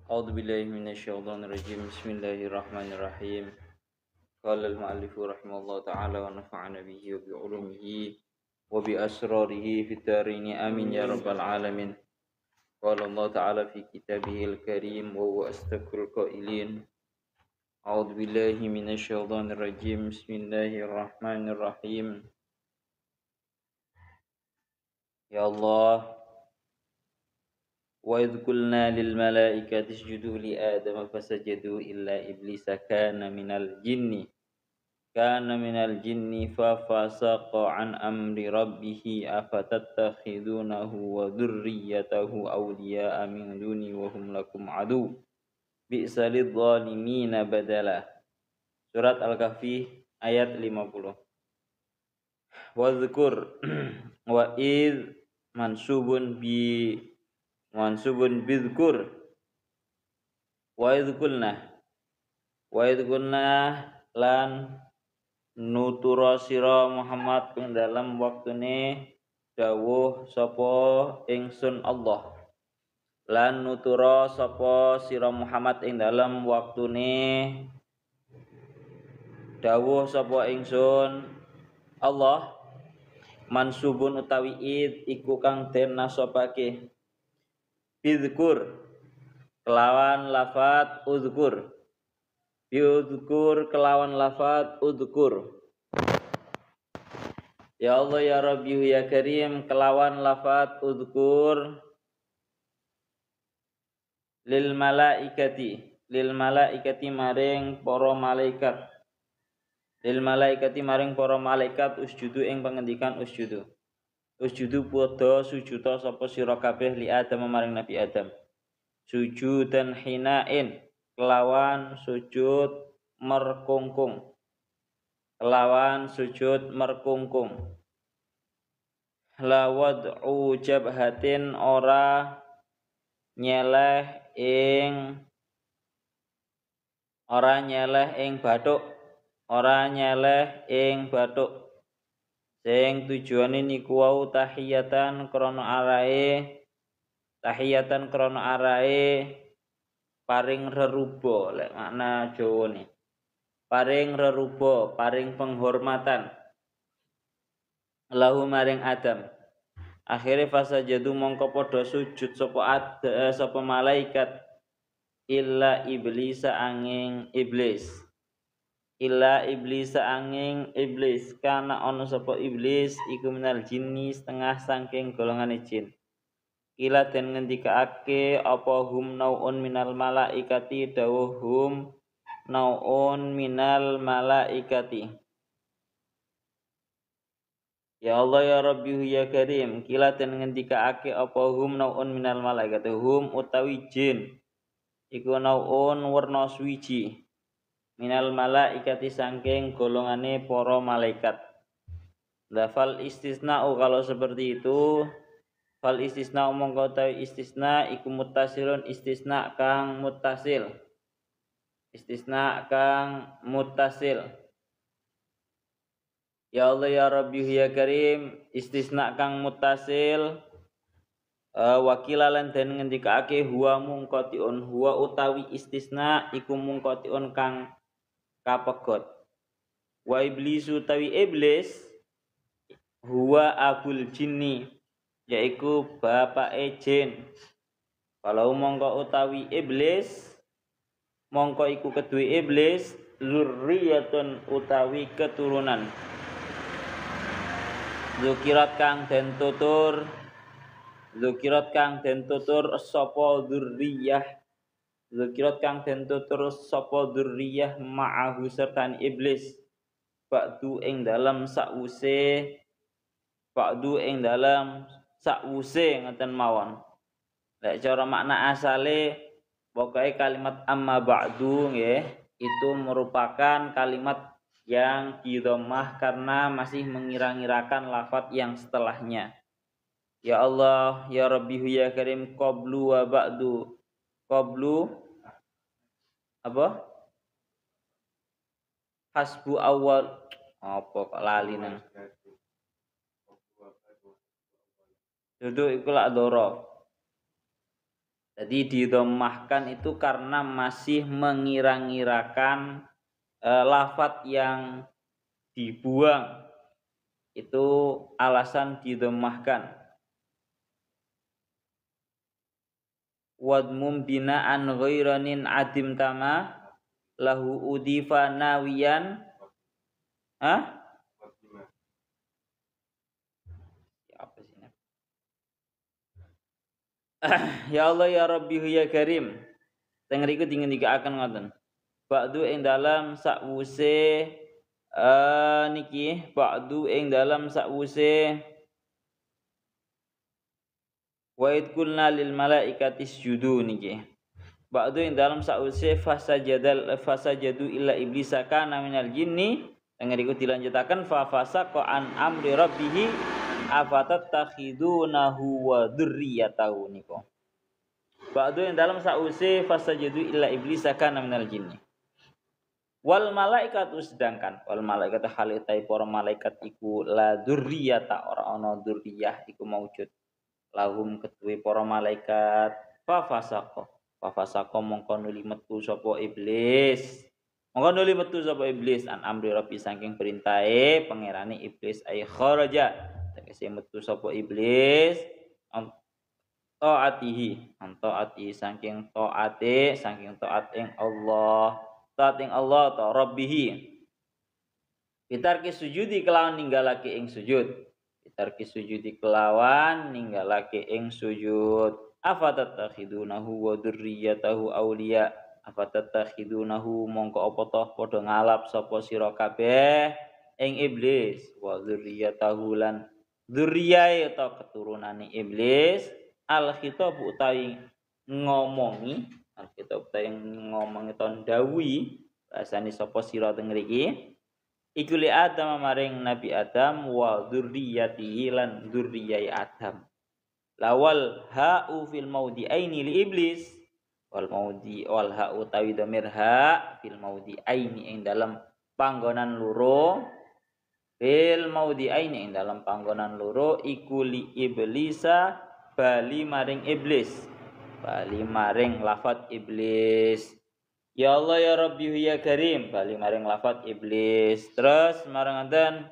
أعوذ بالله من الشيطان الرجيم بسم الله الرحمن الرحيم قال المؤلف رحمه الله تعالى ونفعنا به وبعلومه وبأسراره في الدارين آمين يا رب العالمين قال الله تعالى في كتابه الكريم وهو أصدق القائلين أعوذ بالله من الشيطان الرجيم بسم الله الرحمن الرحيم يا الله وإذ قلنا للملائكة اسجدوا لآدم فسجدوا إلا إبليس كان من الجن ففسق عن أمر ربه أفتتخذونه وذريته أولياء من دوني وهم لكم عدو بئس للظالمين بدلا. Surat Al-Kahfi ayat 50. Wadhkur wa id mansubun bidhkur wa idh qulna lan nutura sira Muhammad ing dalam waktune dawuh sapa ingsun Allah lan nutura sapa sira Muhammad ing dalam waktune dawuh sapa ingsun Allah mansubun utawi id iku kang den nasabake bidhkur kelawan lafat uzkur biudhkur kelawan lafat udhkur ya Allah ya Rabbi ya Karim kelawan lafat udhkur lil malaikati maring para malaikat usjudu ing pangendikan usjudu padha sujuda sapa sira kabeh li Adam maring Nabi Adam sujudan hinain kelawan sujud merkungkung la wad'u jabhatin ora nyeleh ing bathuk sing tujuane niku wau tahiyatan krana arae paring reruba lek makna Jawane paring penghormatan lahu maring Adam akhire fasajadu mongko padha sujud sapa malaikat illa iblis angin iblis kana ana sapa iblis iku minal jinni setengah saking golongane jin ila den ngendikaake apa hum naun minal malaikati dawuh hum naun minal malaikati ya Allah ya Rabbi ya Karim kila den ngendikaake apa hum naun minal malaikati hum utawi jin iku naun werna swiji minal malaikati saking golongane para malaikat lafal istisna'u kalau seperti itu fal istisna mongko tawi istisna iku muttasilun istisna kang muttasil ya Allah ya Rabbi ya Karim istisna kang muttasil wakilalan den ngendikaake huwa mungqatiun huwa utawi istisna iku mungqatiun kang kapegot wa iblisu utawi iblis huwa abul jinni yaiku bapake jin kalau mongko utawi iblis mongko iku kedue iblis zurriyatun utawi keturunan zukirat kang den tutur sapa dzurriyyah ma'ahu sertan iblis ba'du ing dalam sakwuse ngeten mawon. Lek cara makna asale pokoke kalimat amma ba'du nggih itu merupakan kalimat yang didhammah karena masih mengira-ngirakan lafaz yang setelahnya. Ya Allah ya Rabbi ya Karim qablu wa ba'du. Qablu apa? Hasbu awal apa kok lali nang. Duduk iku lak dhorof. Jadi didomahkan itu karena masih mengira-ngirakan lafadz yang dibuang. Itu alasan didomahkan. Wadmum bina'an ghairanin adim tama lahu udifa nawiyan. Apa sih? Ya Allah ya Rabbi ya Karim. Teng riku dingendikaaken ngoten. Ba'du ing dalam sakwuse niki ba'du ing dalam sakwuse wa id qulna lil malaikati isjudu niki. Ba'du ing dalam sakwuse fasajadu illa iblisa kana minal jinni. Teng riku dilanjutaken fa fasaqa an amri rabbih afatattakhidunahu wa dzurriyyatahu niku. Ba'du yang dalam sa'usi fasajadu illa iblisa kana minal jinni. Wal malaikatu sedangkan wal malaikatu halitai para malaikat iku la dzurriyyata ora ana dzurriyah iku maujud. Lahum ketuwe para malaikat fa fasaqa mongko nuli metu sapa iblis. Mongko nuli metu sapa iblis an amri rabbi saking perintahe pangerane iblis ay kharaja. Tegese metu sapa iblis taatihi saking taat ing Allah ta rabbihi bitarki sujudi kelawan ninggalake ing sujud afatattakhidunahu wa dzurriyyatahu awliya afatattakhidunahu mongko apa toh padha ngalap sapa sira kabeh ing iblis wa dzurriyyatahu lan dzurriyae ta keturunane iblis al khitab utawi ngomongi ton dawi bahasane sapa sira teng mriki iku li Adam maring Nabi Adam wa dzurriyyatihi lan dzurriyyai Adam lawal ha'u fil maudhi'aini li iblis wal ha'u utawi dhamir ha fil maudhi'aini ing dalam panggonan loro iku li iblisa bali maring lafadz iblis. Ya Allah ya Rabbi ya Karim bali maring lafadz iblis. Terus marang enten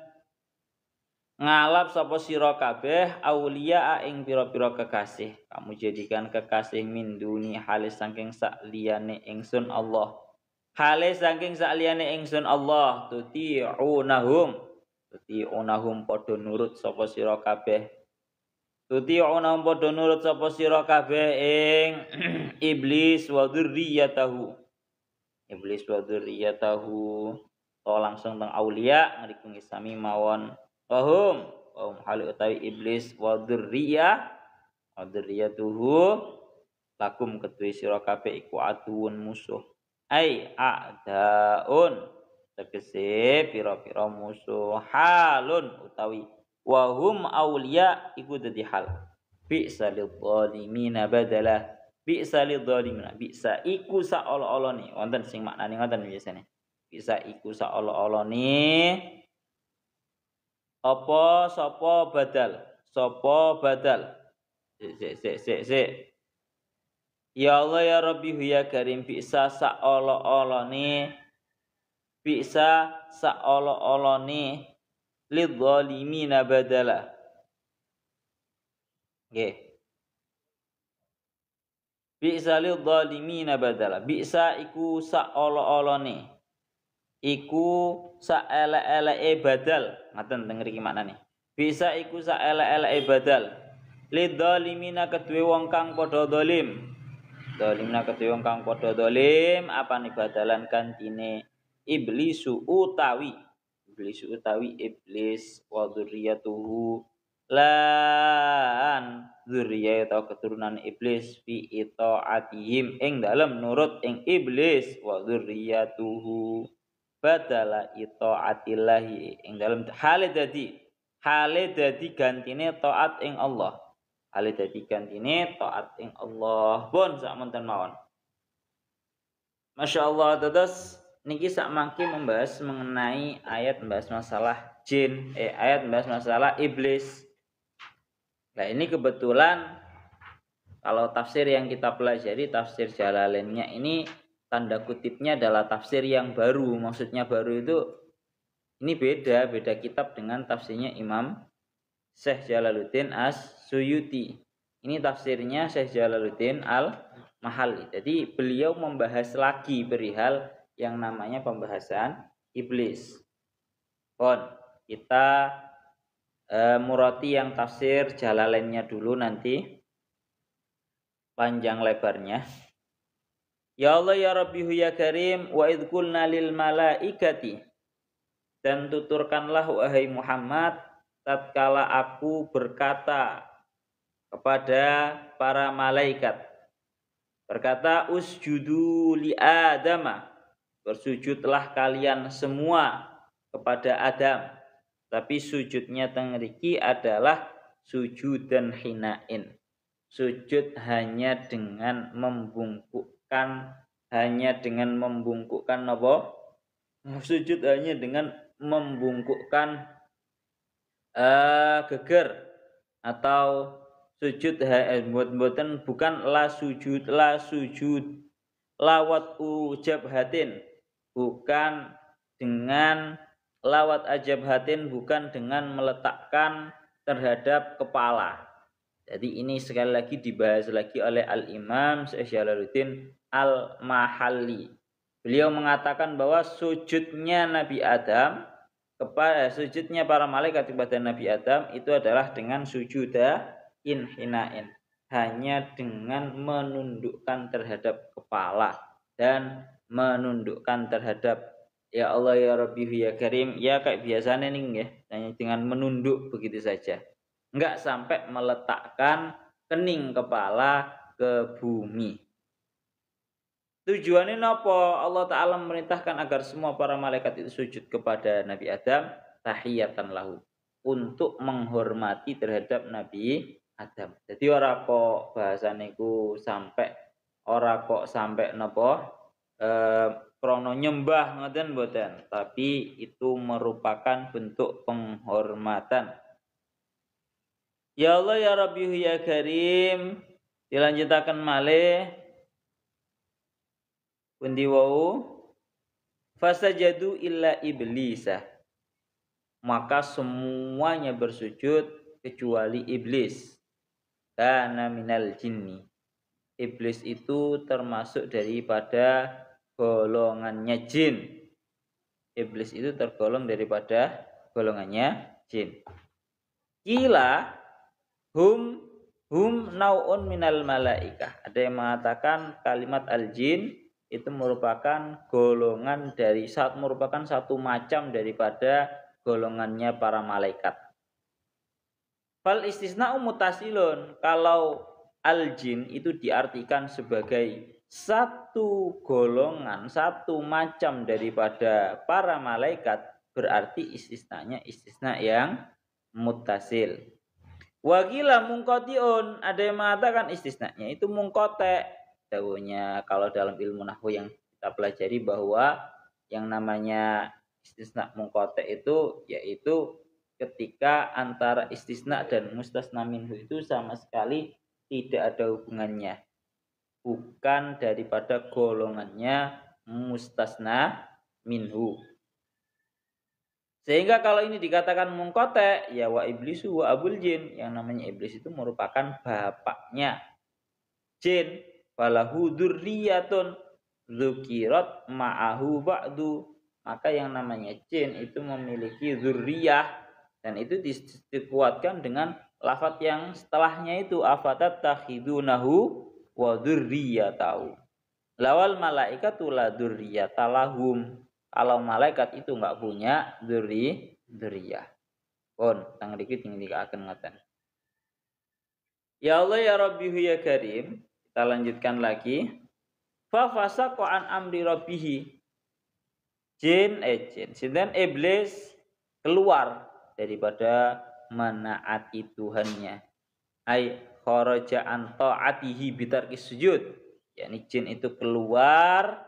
ngalap sapa sira kabeh aulia ing pira-pira kekasih. Kamu jadikan kekasih min duni halis saking sakliyane ingsun Allah. Tuti'unahum padha nurut sapa sira kabeh. Tuti'una padha nurut sapa sira kabeh ing iblis wa dzurriyyatahu. To langsung teng aulia ngriku ngisami mawon. Wahum hal utawi iblis wa dzurriyyatuhu lakum kedue sira kabeh iku aduun musuh. Ai a'daun tegese pira-pira musuh halun utawi wahum aulia iku dadi hal bi'sa lidzalimina badalah bi'sa iku saolo-olone wonten sing maknane ngoten biasane bi'sa iku saolo-olone apa sapa badal ya Allah ya Rabbi ya Karim bi'sa saolo-olone lidzalimina badala. Nggih. Bi'sa lidzalimina badala. Bi'sa iku saolo-olone. Iku saelek-eleke badal. Ngaten teng mriki maknane. Bi'sa iku saelek-eleke badal. Lidzalimina kedue wong kang padha zalim. Apane badalan kantine iblis wa dzurriyyatuhu lan dzurriyyah atau keturunan iblis fi itaatihim ing dalem nurut ing iblis wa dzurriyyatuhu badala itaatillahi ing dalem hale dadi gantine taat ing Allah pun sak menten mawon. Masyaallah dados niki sak mangke membahas mengenai ayat membahas masalah jin, ayat membahas masalah iblis. Nah ini kebetulan Kalau tafsir yang kita pelajari, tafsir Jalalainnya ini tanda kutipnya adalah tafsir yang baru. Maksudnya baru itu ini beda kitab dengan tafsirnya Imam Syekh Jalaluddin As-Suyuti. Ini tafsirnya Syekh Jalaluddin Al-Mahalli. Jadi beliau membahas lagi perihal yang namanya pembahasan iblis. Kita murati yang tafsir Jalalainnya dulu nanti panjang lebarnya. Ya Allah ya Rabbihu ya Karim wa idh qulna lil malaikati, dan tuturkanlah wahai Muhammad tatkala aku berkata kepada para malaikat, berkata usjudu li Adama, bersujudlah kalian semua kepada Adam. Tapi sujudnya tengriki adalah sujudan hinain, sujud hanya dengan membungkukkan apa? Sujud hanya dengan membungkukkan geger, atau sujud bukan la sujud lawat ujabhatin, bukan dengan lawat ajabhatin, bukan dengan meletakkan terhadap kepala. Jadi ini sekali lagi dibahas lagi oleh Al-Imam Syekh Jalaluddin Al-Mahalli. Beliau mengatakan bahwa sujudnya Nabi Adam kepada sujudnya para malaikat kepada Nabi Adam itu adalah dengan sujuda inhinain, hanya dengan menundukkan terhadap kepala dan menundukkan terhadap ya Allah ya Rabbi ya Karim, ya kayak biasanya nih ya, hanya dengan menunduk begitu saja. Enggak sampai meletakkan kening kepala ke bumi. Tujuannya apa? Allah Ta'ala memerintahkan agar semua para malaikat itu sujud kepada Nabi Adam tahiyatan lahu, untuk menghormati terhadap Nabi Adam. Jadi ora kok bahasane ku sampai napa krono nyembah ngoten mboten, tapi itu merupakan bentuk penghormatan. Ya Allah ya Rabbi ya Karim, dilanjutakan malih pundi wau fasajadu illa iblisa, maka semuanya bersujud kecuali iblis. Kana minal jinni, iblis itu termasuk daripada golongannya jin. Iblis itu tergolong daripada golongannya jin. Kila hum nau'un minal malaikah. Ada yang mengatakan kalimat al-jin itu merupakan merupakan satu macam daripada golongannya para malaikat. Fal istisna'u mutasilun, kalau al-jin itu diartikan sebagai satu golongan, satu macam daripada para malaikat, berarti istisnanya istisna yang mutasil. Wagila mungkotiun, ada yang mengatakan istisnanya itu mungkote. Dawuhnya kalau dalam ilmu nahwu yang kita pelajari bahwa yang namanya istisna mungkote itu yaitu ketika antara istisna dan mustasna minhu itu sama sekali tidak ada hubungannya, bukan daripada golongannya mustasna minhu. Sehingga kalau ini dikatakan mungkote, ya wa iblisu wa abul jin, yang namanya iblis itu merupakan bapaknya jin. Falahu dzurriyyatun dzukirat ma'ahu ba'du, maka yang namanya jin itu memiliki dzurriyah, dan itu dikuatkan dengan lafaz yang setelahnya itu afatat takhidunahu wa dzurriyyatahu. Lawal malaikatu la dzurriyyata lahum, kalau malaikat itu enggak punya dzurriyah. Pun tang dikit akan ngoten. Ya Allah ya Rabbi ya Karim, kita lanjutkan lagi. Fa fasaqa an amri rabbih. Jin sinten iblis keluar daripada menaati Tuhannya. Ai kharaja an ta'atihi bitarkis sujud. yakni jin itu keluar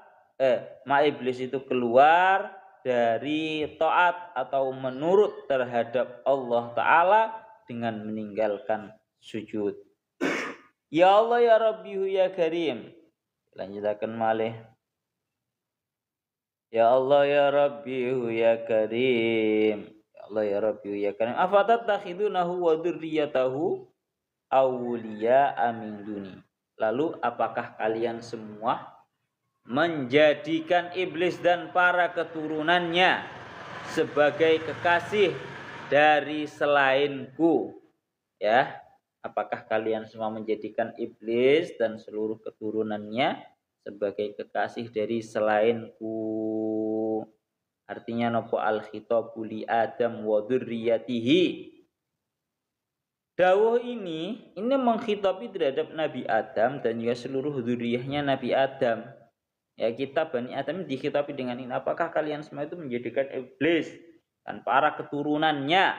iblis itu keluar dari taat atau menurut terhadap Allah Ta'ala dengan meninggalkan sujud. Ya Allah ya Rabbi ya Karim. Lanjutaken malih. Ya Allah ya Rabbi ya Karim. Ya Allah ya Rabbi ya Karim. Afatattakhidunahu wa dzurriyyatahu awliya min duni. Lalu apakah kalian semua menjadikan iblis dan para keturunannya sebagai kekasih dari selainku? Ya, apakah kalian semua menjadikan iblis dan seluruh keturunannya sebagai kekasih dari selainku? Artinya nopo al khitabu li Adam wa dzurriyyatihi. Dawuh ini menghitabi terhadap Nabi Adam dan juga seluruh dzurriyyahnya Nabi Adam. Ya, kita Bani Adam dikhitabi dengan ini. Apakah kalian semua itu menjadikan iblis dan para keturunannya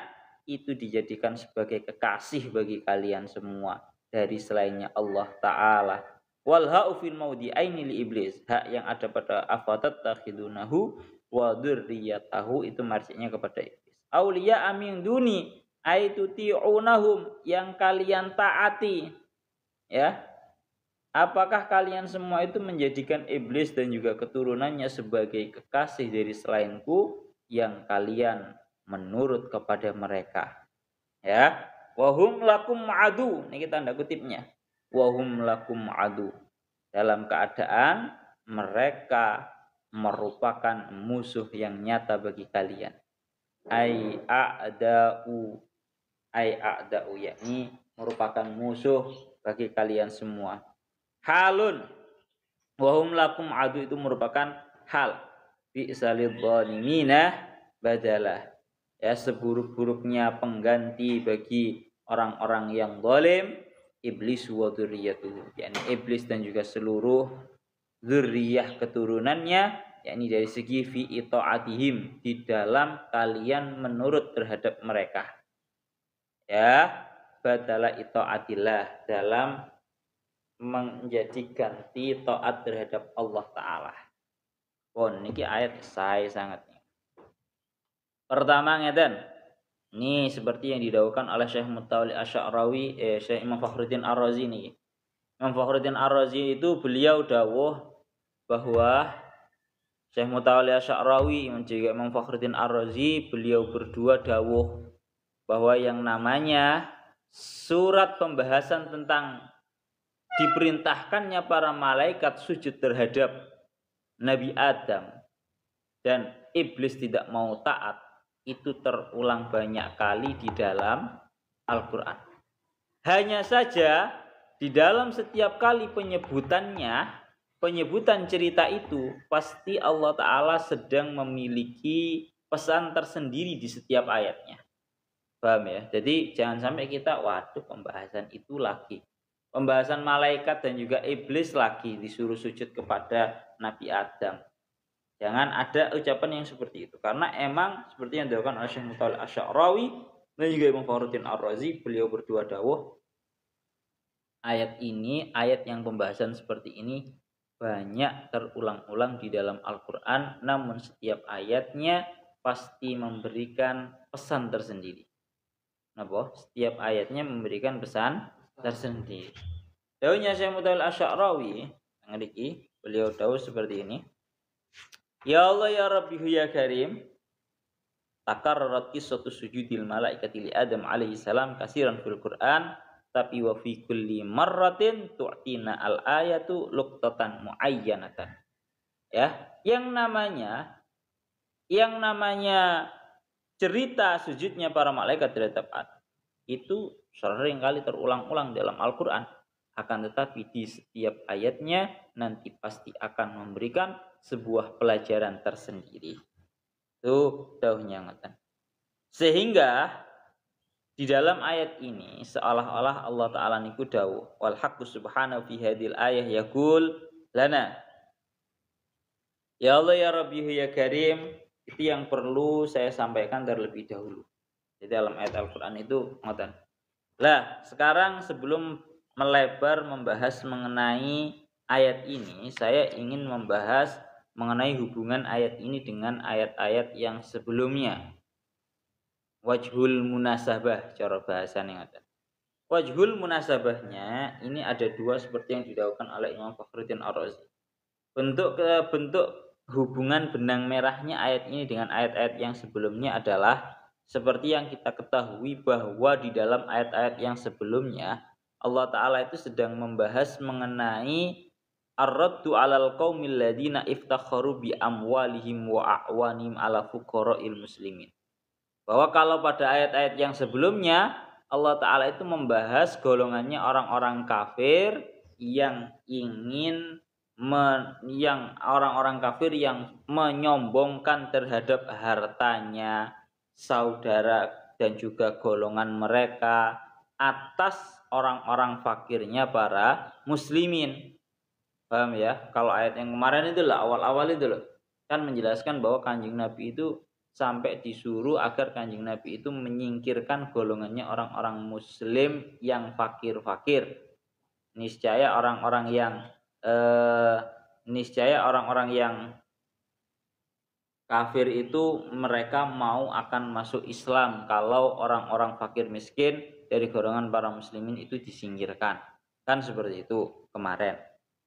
itu dijadikan sebagai kekasih bagi kalian semua dari selainnya Allah Ta'ala? Wal ha'u fil mawdi'aini li iblis. Hak yang ada pada afatattakhidunahu wa dzurriyyatahu itu marji'nya kepada iblis. Auliya min duni aituti'unahum, yang kalian taati. Ya. Apakah kalian semua itu menjadikan iblis dan juga keturunannya sebagai kekasih dari selainku yang kalian menurut kepada mereka? Ya. Wahum lakum adu. Ini tanda kutipnya. Wahum lakum adu. Dalam keadaan mereka merupakan musuh yang nyata bagi kalian. Ai a'da'u, yakni merupakan musuh bagi kalian semua. Halun wahum lakum adu itu merupakan hal. Bi'salid dhalimina badalah. Ya, seburuk-buruknya pengganti bagi orang-orang yang zalim, iblis wa dzurriyyatuhu, yakni iblis dan juga seluruh dzurriyyah keturunannya, yakni dari segi fi itaatihim, di dalam kalian menurut terhadap mereka. Ya, badala itaatillah, dalam menjadi ganti taat terhadap Allah Ta'ala. Niki ayat saya sangat. Pertama ngeten. Ini seperti yang didawuhkan oleh Syekh Mutawalli Asy'arawi, Syekh Imam Fakhruddin Ar-Razi nih. Imam Fakhruddin Ar-Razi itu beliau dawuh bahwa Syekh Mutawalli Asy'arawi dan juga Imam Fakhruddin Ar-Razi, beliau berdua dawuh bahwa yang namanya surat pembahasan tentang diperintahkannya para malaikat sujud terhadap Nabi Adam dan iblis tidak mau taat, itu terulang banyak kali di dalam Al-Quran. Hanya saja di dalam setiap kali penyebutan cerita itu pasti Allah Ta'ala sedang memiliki pesan tersendiri di setiap ayatnya. Paham ya? Jadi jangan sampai kita, waduh pembahasan itu lagi. Pembahasan malaikat dan juga iblis lagi disuruh sujud kepada Nabi Adam. Jangan ada ucapan yang seperti itu. Karena emang seperti yang dilakukan oleh Syekh Mutawalli Asy'arawi dan juga Imam Fakhruddin Ar-Razi, beliau berdua dawuh, ayat ini, ayat yang pembahasan seperti ini banyak terulang-ulang di dalam Al-Quran, namun setiap ayatnya pasti memberikan pesan tersendiri. Napa? Setiap ayatnya memberikan pesan tersendiri. Dawuhnya Syekh Mutawalli Asy'arawi, ngriki beliau dawuh seperti ini. Ya Allah ya Rabbi ya Karim, takarrarat qissatu sujudil malaikati li Adam alaihi salam kasiran fil Quran, tapi wa fi kulli marratin tu'tina al ayatu luqtatan muayyanatan. Ya, yang namanya cerita sujudnya para malaikat terhadap Adam itu sering kali terulang-ulang dalam Al-Quran. Akan tetapi di setiap ayatnya nanti pasti akan memberikan sebuah pelajaran tersendiri. Itu dawuhnya ngoten. Sehingga di dalam ayat ini seolah-olah Allah Ta'ala niku dawuh, wal haqqu subhanahu fi hadhil ayah yaqul lana. Ya Allah ya Rabbi ya Karim, itu yang perlu saya sampaikan terlebih dahulu. Jadi dalam ayat Al-Quran itu ngoten. Lah, sekarang sebelum melebar membahas mengenai ayat ini, saya ingin membahas mengenai hubungan ayat ini dengan ayat-ayat yang sebelumnya. Wajhul munasabah cara bahasane ngoten. Wajhul munasabahnya ini ada dua seperti yang didakwakan oleh Imam Fakhruddin Ar-Razi. Bentuk hubungan benang merahnya ayat ini dengan ayat-ayat yang sebelumnya adalah seperti yang kita ketahui bahwa di dalam ayat-ayat yang sebelumnya Allah Ta'ala itu sedang membahas mengenai ar-raddu 'alal qaumil ladina iftakharu bi amwalihim wa a'wanihim ala fuqara'il muslimin. Bahwa kalau pada ayat-ayat yang sebelumnya Allah Ta'ala itu membahas golongannya orang-orang kafir yang ingin yang orang-orang kafir yang menyombongkan terhadap hartanya saudara dan juga golongan mereka atas orang-orang fakirnya para muslimin. Paham ya? Kalau ayat yang kemarin itu lah, awal-awal itu loh, kan menjelaskan bahwa Kanjeng Nabi itu sampai disuruh agar Kanjeng Nabi itu menyingkirkan golongannya orang-orang muslim yang fakir-fakir. Niscaya orang-orang yang kafir itu mereka mau akan masuk Islam kalau orang-orang fakir miskin dari golongan para muslimin itu disingkirkan. Kan seperti itu kemarin.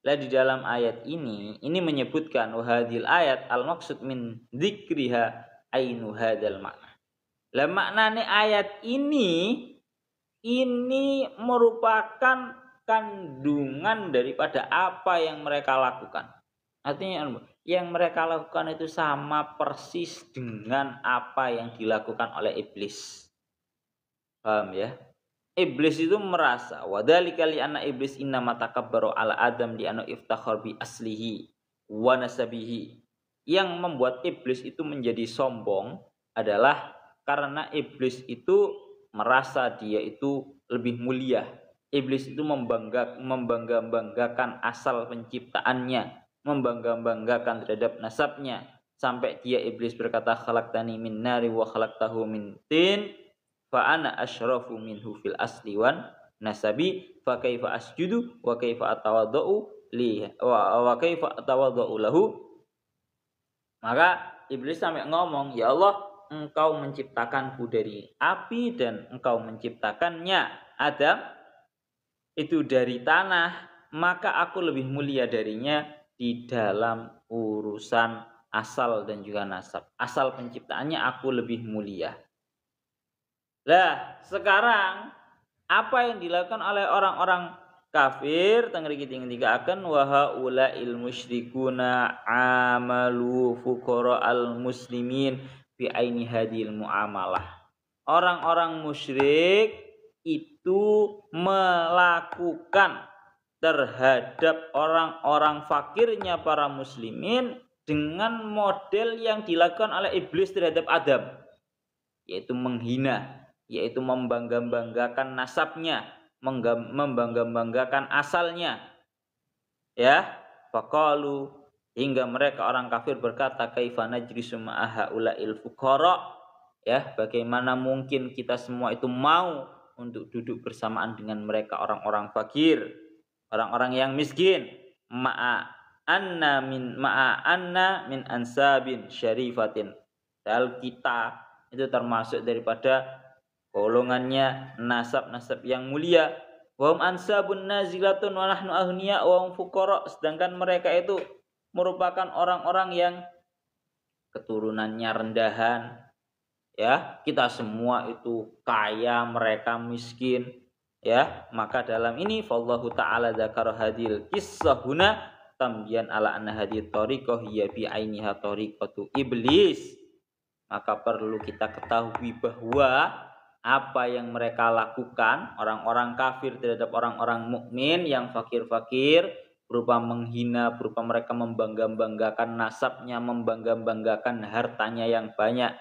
Lah di dalam ayat ini menyebutkan wahadil ayat al-maksud min dzikriha ainu hadal makna. Lah maknane ayat ini merupakan kandungan daripada apa yang mereka lakukan. Artinya yang mereka lakukan itu sama persis dengan apa yang dilakukan oleh iblis. Paham ya? Iblis itu merasa wadhalika li anna iblis innama takabbaru ala adam li anna iftakhar bi aslihi wa nasabihi. Yang membuat iblis itu menjadi sombong adalah karena iblis itu merasa dia itu lebih mulia. Iblis itu membangga-banggakan asal penciptaannya, membangga-banggakan terhadap nasabnya, sampai dia iblis berkata khalaqtani min nari wa khalaqtahu min tin fa ana asyrafu minhu fil asli wan nasabi fa kaifa asjudu wa kaifa atawaddu li wa kaifa atawaddu lahu. Maka iblis sampai ngomong, ya Allah, engkau menciptakanku dari api dan engkau menciptakannya Adam itu dari tanah, maka aku lebih mulia darinya di dalam urusan asal dan juga nasab. Asal penciptaannya aku lebih mulia. Lah, sekarang apa yang dilakukan oleh orang-orang kafir tengriki tinggal akan wahaula il musyrikuna amalu fuqara al muslimin fi aini hadil muamalah. Orang-orang musyrik itu melakukan terhadap orang-orang fakirnya para muslimin dengan model yang dilakukan oleh iblis terhadap Adam, yaitu menghina, yaitu membangga-banggakan nasabnya, membangga-banggakan asalnya. Ya, faqalu, hingga mereka orang kafir berkata kaifa najlisu ma'a haula'il fuqara. Ya, bagaimana mungkin kita semua itu mau untuk duduk bersamaan dengan mereka orang-orang fakir, orang-orang yang miskin. Ma'a anna min ansabin syarifatin. Padahal kita itu termasuk daripada golongannya nasab-nasab yang mulia. Wa hum ansabun nazilatun wa nahnu aghniya wa hum fuqara. Sedangkan mereka itu merupakan orang-orang yang keturunannya rendahan. Ya, kita semua itu kaya, mereka miskin. Ya, maka dalam ini fallahu ta'ala dzakara hadil qissah huna tambiyan ala anna hadhihi tariqah hiya bi ainiha tariqatu iblis. Maka perlu kita ketahui bahwa apa yang mereka lakukan orang-orang kafir terhadap orang-orang mukmin yang fakir-fakir berupa menghina, berupa mereka membangga-banggakan nasabnya, membangga-banggakan hartanya yang banyak,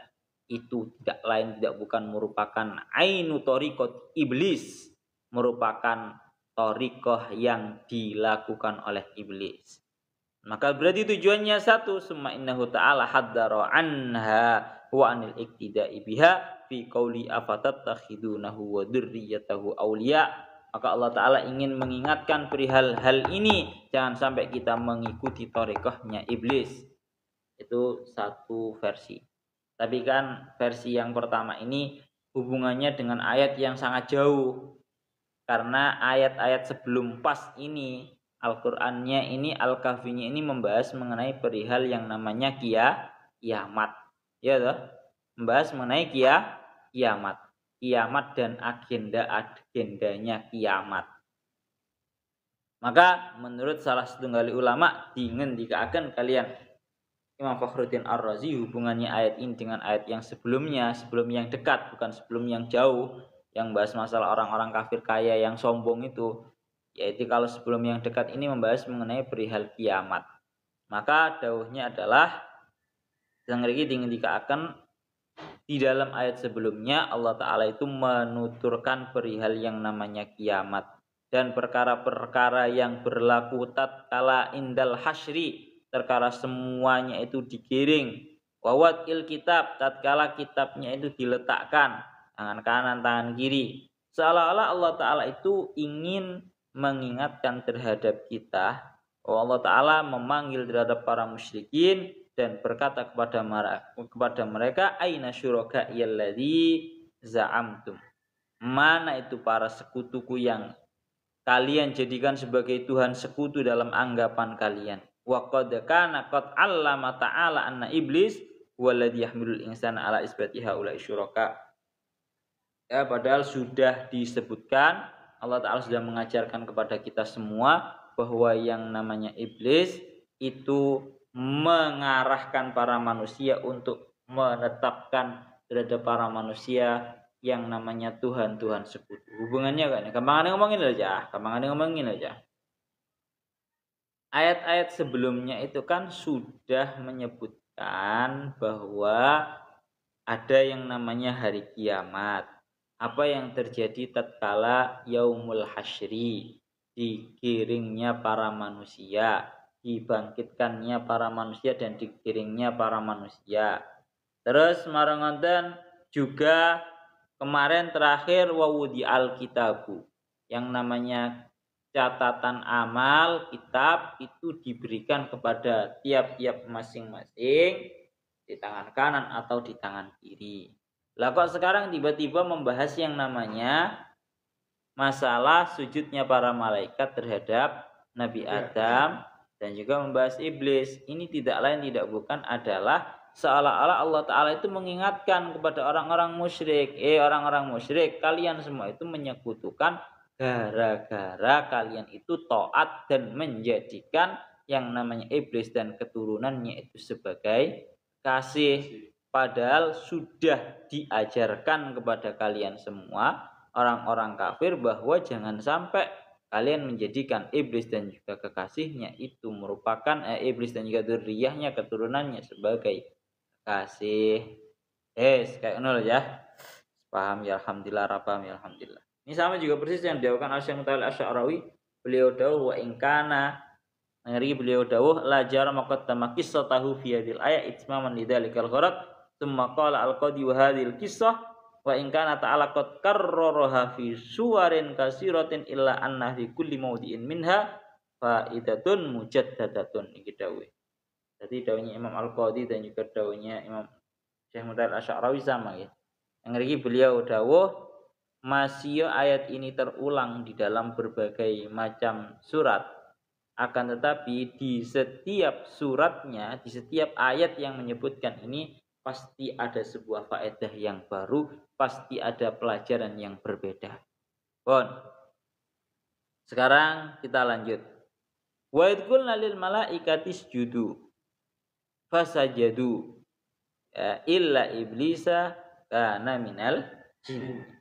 itu tidak lain tidak bukan merupakan ainu tariqat iblis, merupakan tariqah yang dilakukan oleh iblis. Maka berarti tujuannya satu, summa innahu ta'ala haddara anha wa anil iktida'i biha fi qauli afatattakhidunahu wa dzurriyyatahu awliya. Maka Allah Ta'ala ingin mengingatkan perihal hal ini, jangan sampai kita mengikuti tariqahnya iblis. Itu satu versi. Tapi kan versi yang pertama ini hubungannya dengan ayat yang sangat jauh. karena ayat-ayat sebelum pas ini Al-Qur'annya ini Al-Kahfinya ini membahas mengenai perihal yang namanya kiamat. Ya toh? Membahas mengenai kiamat. Kiamat dan agendanya kiamat. Maka menurut salah setunggal ulama dingendikaken kalian Imam Fakhruddin Ar-Razi hubungannya ayat ini dengan ayat yang sebelumnya, sebelum yang dekat bukan sebelum yang jauh, yang bahas masalah orang-orang kafir kaya yang sombong itu. Yaitu kalau sebelum yang dekat ini membahas mengenai perihal kiamat. Maka dawuhnya adalah yang lagi dingendikaken di dalam ayat sebelumnya Allah Ta'ala itu menuturkan perihal yang namanya kiamat dan perkara-perkara yang berlaku tatkala indal hasyri, terkala semuanya itu digiring, wawat il kitab, tatkala kitabnya itu diletakkan tangan kanan tangan kiri, seolah-olah Allah Ta'ala itu ingin mengingatkan terhadap kita. Allah Ta'ala memanggil terhadap para musyrikin dan berkata kepada mereka aina syuraka alladzi za'amtum, mana itu para sekutuku yang kalian jadikan sebagai Tuhan sekutu dalam anggapan kalian. Wa qad kana qad 'allama ta'ala anna iblis walladzi yahmilul insana ala isbati haula syuraka. Ya, padahal sudah disebutkan Allah Ta'ala sudah mengajarkan kepada kita semua bahwa yang namanya iblis itu mengarahkan para manusia untuk menetapkan terhadap para manusia yang namanya Tuhan sekutu. Hubungannya kan? Gampangannya ngomongin aja. Ayat-ayat sebelumnya itu kan sudah menyebutkan bahwa ada yang namanya hari kiamat. Apa yang terjadi tatkala yaumul hasyri, digiringnya para manusia, dibangkitkannya para manusia dan digiringnya para manusia. Terus marangonten juga kemarin terakhir wawudi alkitabu, yang namanya catatan amal kitab itu diberikan kepada tiap-tiap masing-masing di tangan kanan atau di tangan kiri. Lah kok sekarang tiba-tiba membahas yang namanya masalah sujudnya para malaikat terhadap Nabi Adam dan juga membahas iblis. Ini tidak lain tidak bukan adalah seolah-olah Allah Ta'ala itu mengingatkan kepada orang-orang musyrik. Orang-orang musyrik, kalian semua itu menyekutukan gara-gara kalian itu taat dan menjadikan yang namanya iblis dan keturunannya itu sebagai kasih. Padahal sudah diajarkan kepada kalian semua orang-orang kafir bahwa jangan sampai kalian menjadikan iblis dan juga kekasihnya itu merupakan iblis dan juga dzurriyyahnya keturunannya sebagai kasih. Kayak ngono ya. Paham ya, alhamdulillah, paham ya, alhamdulillah. Ini sama juga persis yang dilakukan Syekh Mutawalli Asy'arawi. Beliau dawuh wa in kana ngeri beliau dawuh la jar maqaddama qissatahu fi hadhil ayat itmaman lidzalikal gharad tsumma qala al-qadi wa hadhil qissah wa in kana ta'ala qad karraraha fi suwarin kasiratin illa anna fi kulli mawdi'in minha faidatun mujaddadatun. Iki dawuh. Jadi dawuhnya Imam Al-Qadi dan juga dawuhnya Imam Syekh Mutawalli Asy'arawi sama ya. Yang ngriki beliau dawuh masih ayat ini terulang di dalam berbagai macam surat, akan tetapi di setiap suratnya, di setiap ayat yang menyebutkan ini pasti ada sebuah faedah yang baru, pasti ada pelajaran yang berbeda. Bon. Sekarang kita lanjut. Wa idh qulna lil malaikati isjudu fasajadu illa iblisa kana minal jin.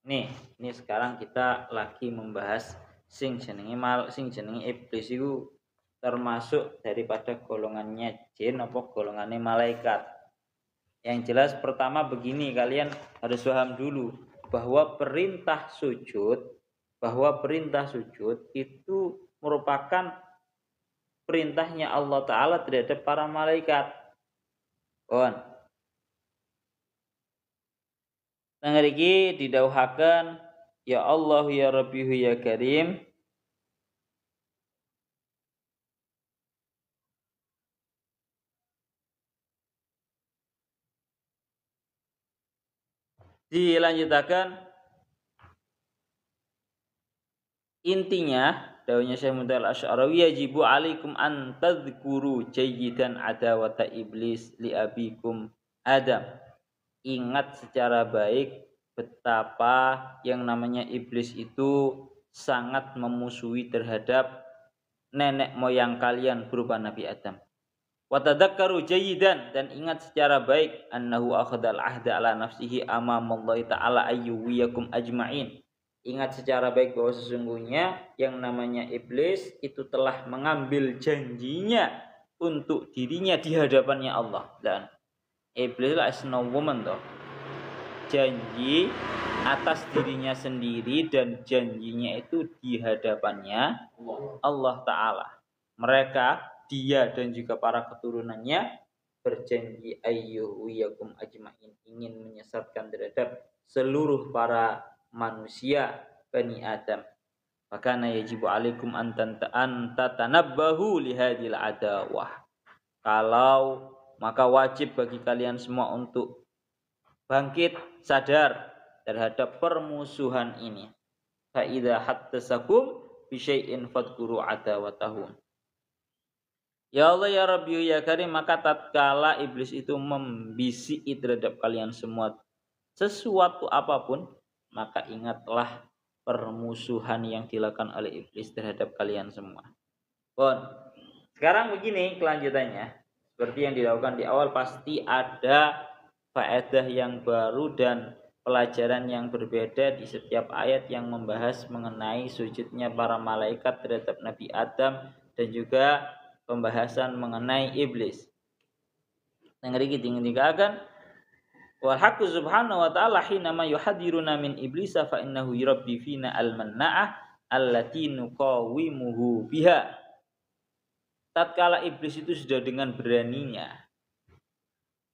Ini sekarang kita lagi membahas sing jenenge iblis itu termasuk daripada golongannya jin apa golongannya malaikat. Yang jelas pertama begini, kalian harus paham dulu bahwa perintah sujud itu merupakan perintahnya Allah Ta'ala terhadap para malaikat. Nang ngriki didhawuhaken ya Allah ya Rabbihu ya Karim. Dilanjutaken Intinya dawuhnya Syekh Mutawal Asy'arawi yajibu alaikum an tadhkuru jayyidan adawata iblis li abikum Adam. Ingat secara baik betapa yang namanya iblis itu sangat memusuhi terhadap nenek moyang kalian berupa Nabi Adam. Wa tadhakkaru jayyidan, dan ingat secara baik annahu akhadal ahda ala nafsihi amamallahi ta'ala ayyuwiyakum ajma'in. Ingat secara baik bahwa sesungguhnya yang namanya iblis itu telah mengambil janjinya untuk dirinya di hadapannya Allah. Dan iblis lah is no woman toh. Janji atas dirinya sendiri dan janjinya itu di hadapannya Allah Ta'ala. Mereka, dia dan juga para keturunannya berjanji ayyuwiyakum ajma'in, ingin menyesatkan terhadap seluruh para manusia Bani Adam. Makanya yajibu alaikum an tatanabbahu lihadil adawah. Kalau maka wajib bagi kalian semua untuk bangkit sadar terhadap permusuhan ini. Fa idza hattasakum bi syai'in fadhkuru adawatahum. Ya Allah ya Rabbi ya Karim, maka tatkala iblis itu membisiki terhadap kalian semua sesuatu apapun, maka ingatlah permusuhan yang dilakukan oleh iblis terhadap kalian semua. Bon, sekarang begini kelanjutannya. Seperti yang dilakukan di awal, pasti ada faedah yang baru dan pelajaran yang berbeda di setiap ayat yang membahas mengenai sujudnya para malaikat terhadap Nabi Adam dan juga pembahasan mengenai iblis. Yang dikatakan wal haqqu subhanahu wa ta'ala hina ma yuhadiruna min iblisa fa innahu yurabbi fina al-manna'ah allati nuqawimuhu biha. Tatkala iblis itu sudah dengan beraninya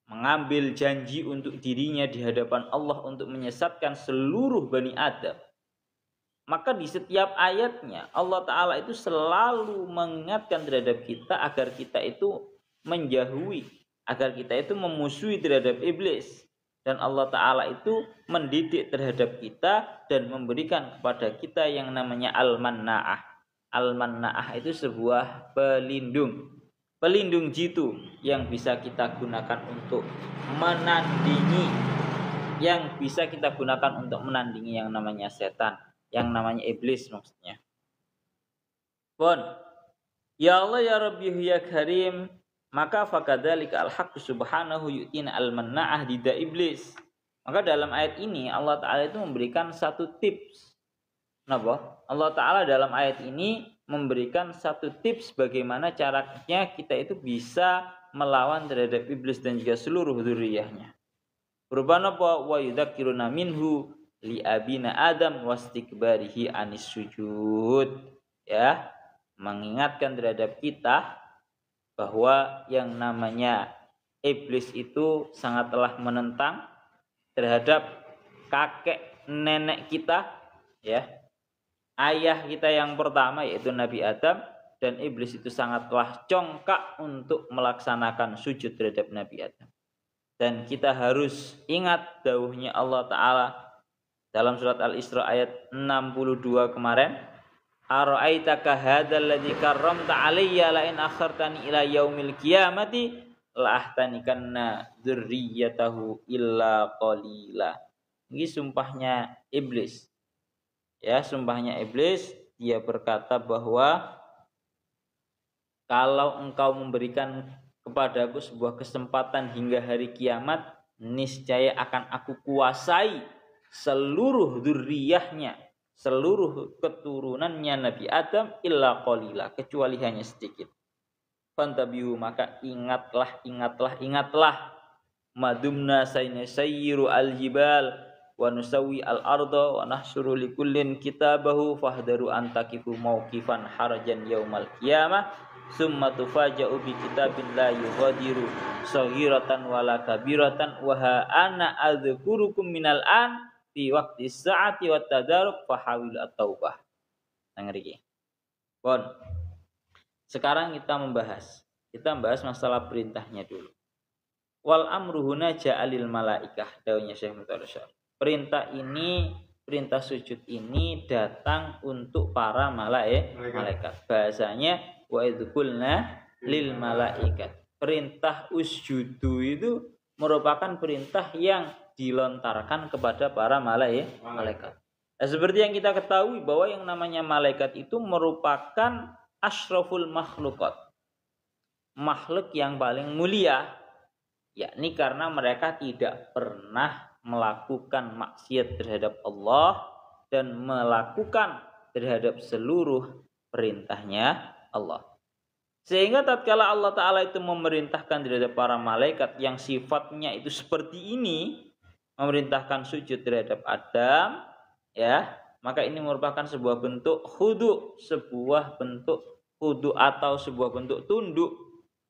mengambil janji untuk dirinya di hadapan Allah untuk menyesatkan seluruh Bani Adam, maka di setiap ayatnya Allah Ta'ala itu selalu mengingatkan terhadap kita agar kita itu menjauhi, agar kita itu memusuhi terhadap iblis. Dan Allah Ta'ala itu mendidik terhadap kita dan memberikan kepada kita yang namanya al-manna'ah. Al-manna'ah itu sebuah pelindung. Pelindung jitu yang bisa kita gunakan untuk menandingi. Yang bisa kita gunakan untuk menandingi yang namanya setan. Yang namanya iblis maksudnya. Bon. Ya Allah ya Rabbi ya Karim. Maka fakadzalika al-haqqu subhanahu yu'tina al-manna'ah dida iblis. Maka dalam ayat ini Allah Ta'ala itu memberikan satu tips. Kenapa? Allah Ta'ala dalam ayat ini memberikan satu tips bagaimana caranya kita itu bisa melawan terhadap iblis dan juga seluruh dzurriyyahnya. Berupa apa? Wa yudzakiruna minhu li abina Adam wastikbarihi anis sujud. Ya, mengingatkan terhadap kita bahwa yang namanya iblis itu sangatlah menentang terhadap kakek nenek kita, ya, ayah kita yang pertama yaitu Nabi Adam, dan iblis itu sangatlah congkak untuk melaksanakan sujud terhadap Nabi Adam. Dan kita harus ingat dawuhnya Allah Ta'ala dalam surat Al-Isra ayat 62 kemarin, ara'aitaka hadzal ladzi karramta alayya la in akhartani ila yaumil qiyamati la ahtanikanna dzurriyyatahu illa qalila. Ini sumpahnya iblis. Ya, sumpahnya iblis, dia berkata bahwa kalau engkau memberikan kepadaku sebuah kesempatan hingga hari kiamat, niscaya akan aku kuasai seluruh dzurriyyahnya, seluruh keturunannya Nabi Adam illa qalila, kecuali hanya sedikit. Fantabihu, maka ingatlah madumna sayyiru al-jibal wa nusawi al-arda wa nahsyuru likullin kitabahu fahdaru antakifu mauqifan harajan yaumal qiyamah summa tufaja'u bi kitabin la yughadiru saghiratan wala kabiratan wa ha ana adzkurukum minal an fi waqti sa'ati wat tadarruk fahawil at-taubah. Ngerti. Bon. Sekarang kita membahas masalah perintahnya dulu. Wal amru huna ja'alil malaikah, dawuhnya Syekh Mutawallisyar. Perintah ini perintah sujud ini datang untuk para malaikat. Bahasanya wa idzqulna lil malaikat. Perintah usjudu itu merupakan perintah yang dilontarkan kepada para malaikat. Nah, seperti yang kita ketahui bahwa yang namanya malaikat itu merupakan asyraful makhlukat, makhluk yang paling mulia, yakni karena mereka tidak pernah melakukan maksiat terhadap Allah dan melakukan terhadap seluruh perintahnya Allah. Sehingga tatkala Allah Ta'ala itu memerintahkan terhadap para malaikat yang sifatnya itu seperti ini, memerintahkan sujud terhadap Adam, ya, maka ini merupakan sebuah bentuk khudu, sebuah bentuk khudu atau sebuah bentuk tunduk.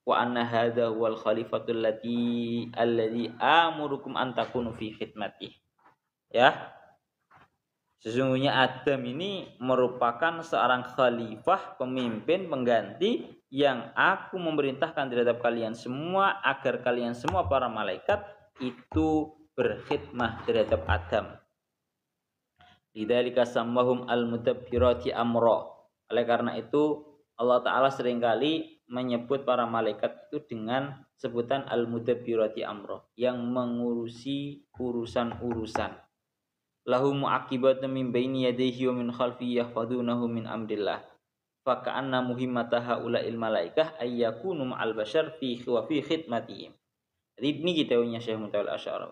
Wa anna hadza wal khalifatul alladhi amurukum an takunu fi khidmatih. Ya. Sesungguhnya Adam ini merupakan seorang khalifah, pemimpin, pengganti yang aku memerintahkan terhadap kalian semua agar kalian semua para malaikat itu berkhidmah terhadap Adam. Lidzalika sammahum al-mudabbirati amra. Oleh karena itu Allah Ta'ala seringkali menyebut para malaikat itu dengan sebutan al-mudabbirati amra, yang mengurusi urusan-urusan. Lahu mu'aqibatun min baini yadayhi wa min khalfihi yahfadunahu min amrillah. Fa ka'anna muhimmata haula'il malaikah ay yakunu ma'al bashar fi khidmatihim. Jadi ini kitanya Syekh Mutawal Asy'ari.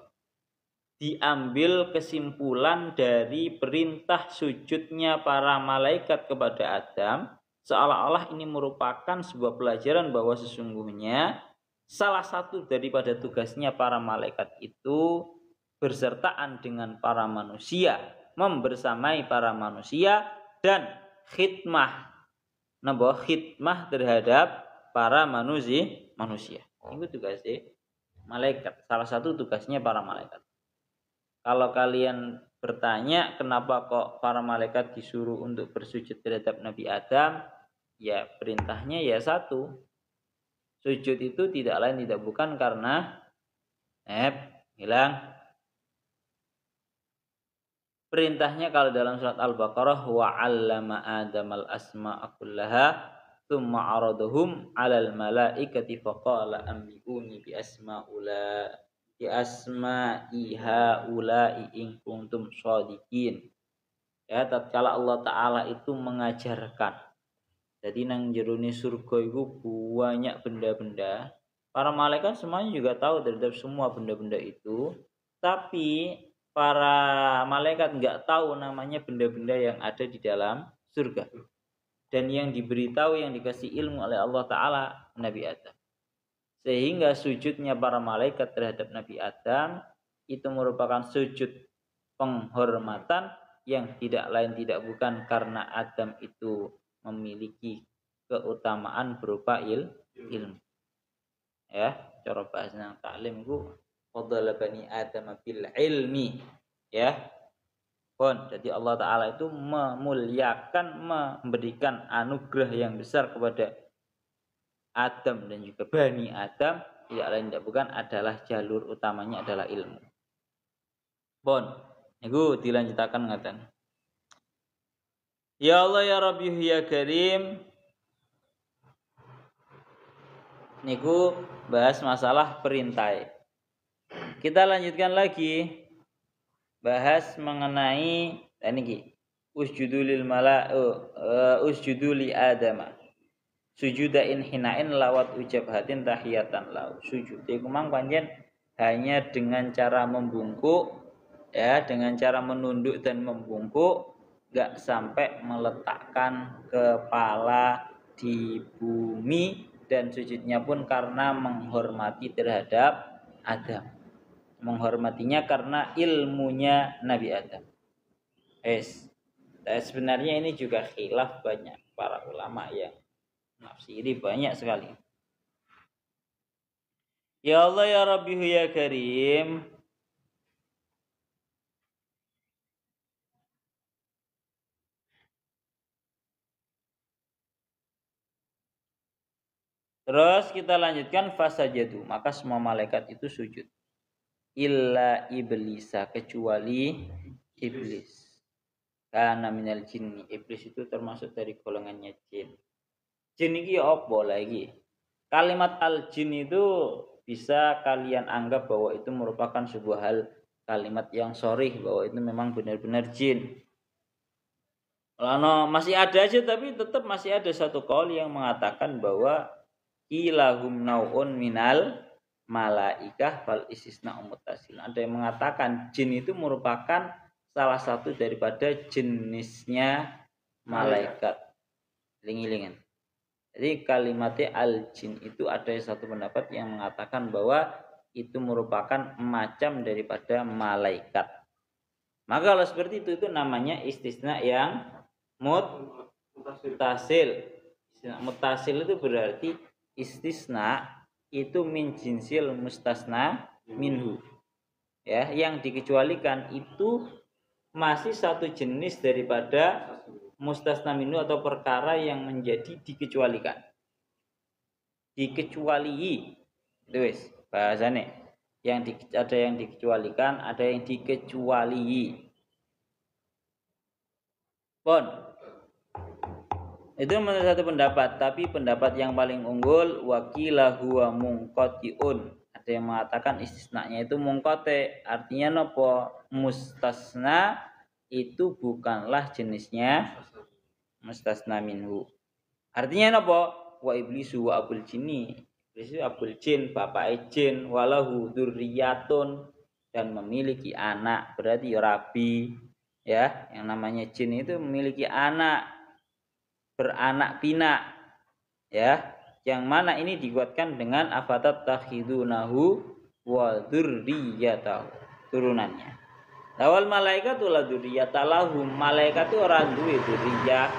Diambil kesimpulan dari perintah sujudnya para malaikat kepada Adam, seolah-olah ini merupakan sebuah pelajaran bahwa sesungguhnya salah satu daripada tugasnya para malaikat itu bersertaan dengan para manusia, membersamai para manusia dan khidmah terhadap para manusia. Itu tugasnya malaikat. Salah satu tugasnya para malaikat. Kalau kalian bertanya kenapa kok para malaikat disuruh untuk bersujud terhadap Nabi Adam, ya perintahnya ya satu. Sujud itu tidak lain tidak bukan karena perintahnya kalau dalam surat Al-Baqarah wa 'allama Adamal asma'a kullaha tsumma 'aradahum 'alal malaikati faqala ambi'uni bi asma'i haula'i in kuntum shadiqin. Ya, tatkala Allah Ta'ala itu mengajarkan. Jadi nang jerone surga itu banyak benda-benda. Para malaikat semuanya juga tahu terhadap semua benda-benda itu. Tapi para malaikat enggak tahu namanya benda-benda yang ada di dalam surga. Dan yang diberitahu, yang dikasih ilmu oleh Allah Ta'ala Nabi Adam. Sehingga sujudnya para malaikat terhadap Nabi Adam itu merupakan sujud penghormatan yang tidak lain tidak bukan karena Adam itu memiliki keutamaan berupa ilmu. Ya, cara bahasa nang taklim ku fadhala bani Adam bil ilmi. Ya. Jadi Allah Ta'ala itu memuliakan, memberikan anugerah yang besar kepada Adam dan juga Bani Adam, tidak lain tidak bukan adalah jalur utamanya adalah ilmu. Niku dilanjutakan ngaten. Ya Allah ya Rabbi ya Karim. Niku bahas masalah perintah. Kita lanjutkan lagi bahas mengenai niki usjudu li Adama. Sujuda inhinain lawat ujabhatin tahiyatan lau. Sujud iku mang pancen hanya dengan cara membungkuk, ya, dengan cara menunduk dan membungkuk, enggak sampai meletakkan kepala di bumi, dan sujudnya pun karena menghormati terhadap Adam. Menghormatinya karena ilmunya Nabi Adam. Sebenarnya ini juga khilaf banyak para ulama yang nafsiri banyak sekali. Ya Allah ya Rabbi ya Karim. Terus kita lanjutkan fasajadu, maka semua malaikat itu sujud. Illa iblisa, kecuali iblis. Kana minal jinni. Iblis itu termasuk dari golongannya jin. Jin iki apa lagi? Kalimat al-jin itu bisa kalian anggap bahwa itu merupakan sebuah hal kalimat yang sharih bahwa itu memang benar-benar jin. Lalu masih ada aja tapi tetap masih ada satu qaul yang mengatakan bahwa ilahum nau'un minal malaikah fal istisna muttasil. Ada yang mengatakan jin itu merupakan salah satu daripada jenisnya malaikat. Lingi-lingan. Jadi kalimatnya al-jin itu ada satu pendapat yang mengatakan bahwa itu merupakan macam daripada malaikat. Maka kalau seperti itu namanya istisna yang muttasil. Muttasil itu berarti istisna itu min jinsil mustasna minhu. Ya, yang dikecualikan itu masih satu jenis daripada mustasna minhu atau perkara yang menjadi dikecualikan. Dikecuali itu wis bahasane. Ada yang dikecualikan, ada yang dikecuali. Pon. Itu menurut satu pendapat, tapi pendapat yang paling unggul wakila huwa munqatiun. Ada yang mengatakan istisnanya itu munqati, artinya nopo? Mustasna itu bukanlah jenisnya mustasna minhu. Artinya nopo? Wa iblisu wa abul jinni. Iblis itu abul jin, bapak jin, walahu dzurriyyatun, dan memiliki anak. Berarti ya rabi, ya, yang namanya jin itu memiliki anak, beranak pinak, ya, yang mana ini dikuatkan dengan afatat takhidunahu wa dzurriyyatahu, turunannya. Lawal malaikatu la dzurriyyatalahum, malaikat itu orang duwe dzurriyyah.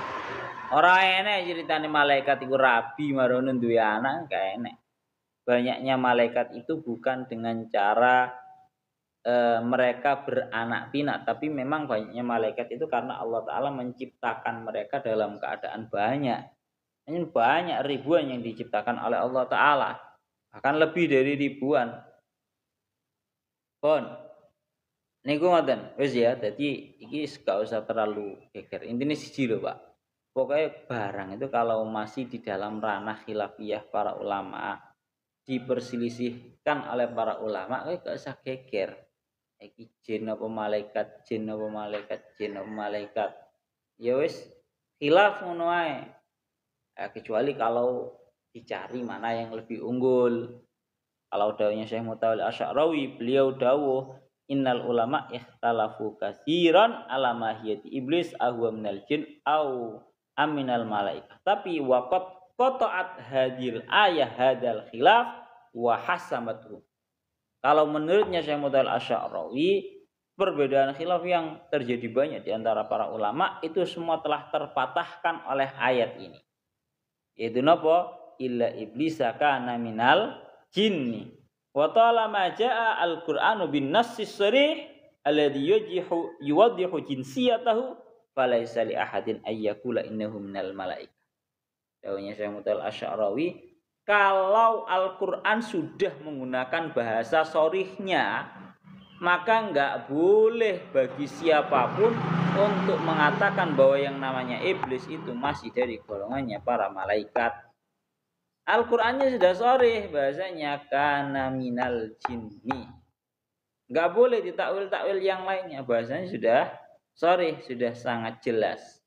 Ora enek ceritane malaikat iku rabi marono duwe anak, gak enek. Banyaknya malaikat itu bukan dengan cara mereka beranak pinak, tapi memang banyaknya malaikat itu karena Allah Ta'ala menciptakan mereka dalam keadaan banyak. Ini banyak ribuan yang diciptakan oleh Allah Ta'ala, bahkan lebih dari ribuan. Pon niku ngoten wis ya, dadi iki gak usah terlalu geger. Intine siji lho, Pak. Pokoknya barang itu kalau masih di dalam ranah khilafiyah para ulama, diperselisihkan oleh para ulama, gak usah geger. Iki jin apa malaikat, jin apa malaikat, jin apa malaikat. Ya wis khilaf ngono ae. Kecuali kalau dicari mana yang lebih unggul. Kalau dawuhnya Syekh Mutawalli Asy'arawi, beliau dawuh innal ulama ikhtalafu katsiran ala mahiyati iblis ahwa minal jin au aminal malaikat. Tapi waqat qata'at hadil ayah hadal khilaf wa hasamatu. Kalau menurutnya Syekh Mutawalli Asy'arawi, perbedaan khilaf yang terjadi banyak di antara para ulama itu semua telah terpatahkan oleh ayat ini. Yaitu napa? Illa iblisa kana minal jinni. Wa talama jaa al-Qur'anu bin nassis sharih alladhi yuwaddihu jinsiyatahu falaysa li ahadin ayyakula innahu minal malaikah. Dawuhnya Syekh Mutawalli Asy'arawi, kalau Al-Quran sudah menggunakan bahasa sharihnya, maka enggak boleh bagi siapapun untuk mengatakan bahwa yang namanya iblis itu masih dari golongannya para malaikat. Al-Qur'annya sudah sharih bahasanya kana minal jinni. Enggak boleh ditakwil-takwil yang lainnya, bahasanya sudah sharih, sudah sangat jelas.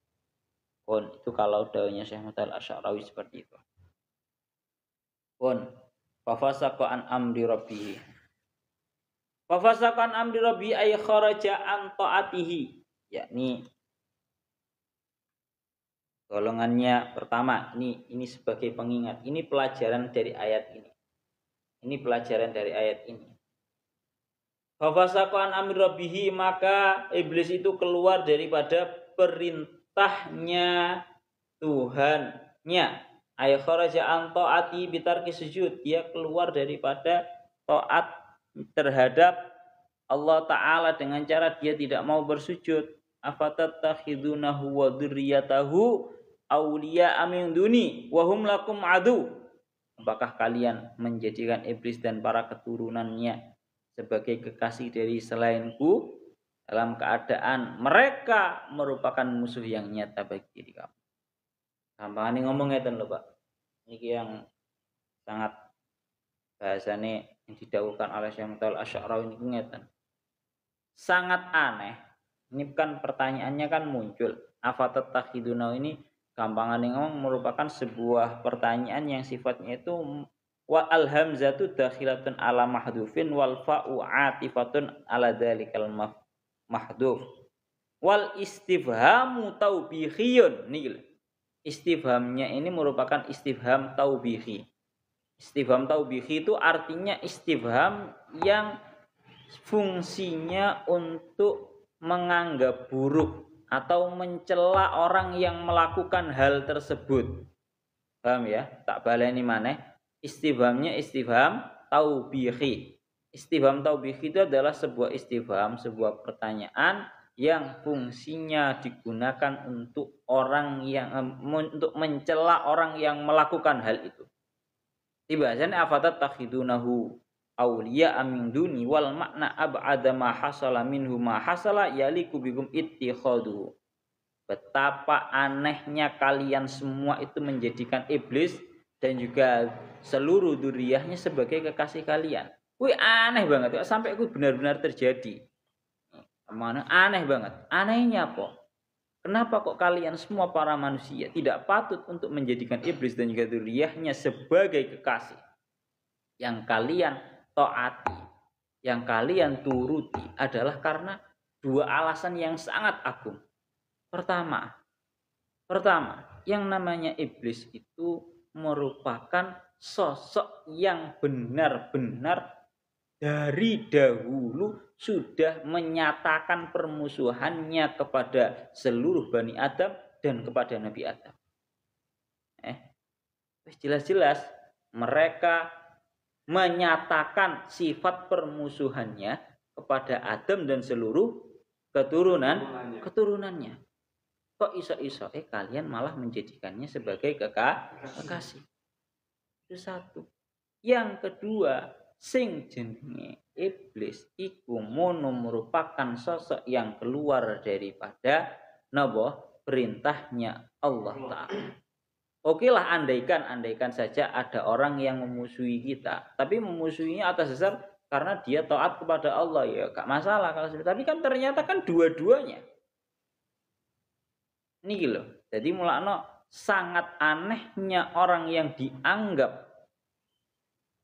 Pun itu kalau dawuhnya Syekh Mutawalli Asy'arawi seperti itu. Pun fafasaqa an amri rabbih. Fafasaqa an amri rabbih ay kharaja an taatihi, yakni golongannya pertama, ini sebagai pengingat, ini pelajaran dari ayat ini. Ini pelajaran dari ayat ini. Fafasaqa an amri rabbih, maka iblis itu keluar daripada perintahnya Tuhannya. Ay kharaja an taati bitarki sujud, dia keluar daripada taat terhadap Allah Ta'ala dengan cara dia tidak mau bersujud. Afatattakhidunahu wa dzurriyyatahu awliya'a min duni wa hum lakum adu. Apakah kalian menjadikan iblis dan para keturunannya sebagai kekasih dari selainku, dalam keadaan mereka merupakan musuh yang nyata bagi diri kamu. Gampang ini ngomong ngeten lho, Pak. Ini yang sangat bahasanya yang didahulukan oleh Syekh Mutal Asy'arawi ini ngeten. Sangat aneh. Ini kan pertanyaannya kan muncul. Afatattakhiduna ini gampangan ngomong merupakan sebuah pertanyaan yang sifatnya itu wa alhamzatu dakhilatun ala mahdhufin wal fa'u atifatun ala dzalikal mahdhuf wal istifhamu taubihiyun. Nih istifhamnya ini merupakan istifham taubihi. Istifham taubihi itu artinya istifham yang fungsinya untuk menganggap buruk atau mencela orang yang melakukan hal tersebut. Paham ya? Tak baleni maneh. Istifhamnya istifham taubihi. Istifham taubihi itu adalah sebuah istifham, sebuah pertanyaan yang fungsinya digunakan untuk orang yang untuk mencela orang yang melakukan hal itu. Tibasan afatat takhidunahu awliya min duni wal makna ab'ada ma hasala minhu ma hasala yaliku bikum ittikhadu. Betapa anehnya kalian semua itu menjadikan iblis dan juga seluruh dzurriyyahnya sebagai kekasih kalian. Wih aneh banget, sampai itu benar-benar terjadi. Mana aneh banget. Anehnya apa? Kenapa kok kalian semua para manusia tidak patut untuk menjadikan iblis dan juga dzurriyyahnya sebagai kekasih yang kalian taati, yang kalian turuti adalah karena dua alasan yang sangat agung. Pertama, yang namanya iblis itu merupakan sosok yang benar-benar dari dahulu sudah menyatakan permusuhannya kepada seluruh Bani Adam dan kepada Nabi Adam. Jelas-jelas mereka menyatakan sifat permusuhannya kepada Adam dan seluruh keturunannya. Kok iso-iso kalian malah menjadikannya sebagai kekasih. Itu satu. Yang kedua, sing jenenge iblis iku mono merupakan sosok yang keluar daripada perintahnya Allah Ta'ala. Oke lah, andaikan saja ada orang yang memusuhi kita, tapi memusuhinya atas dasar karena dia taat kepada Allah, ya gak masalah kalau seperti. Tapi kan ternyata kan dua-duanya. Ini gitu. Jadi mulakno sangat anehnya orang yang dianggap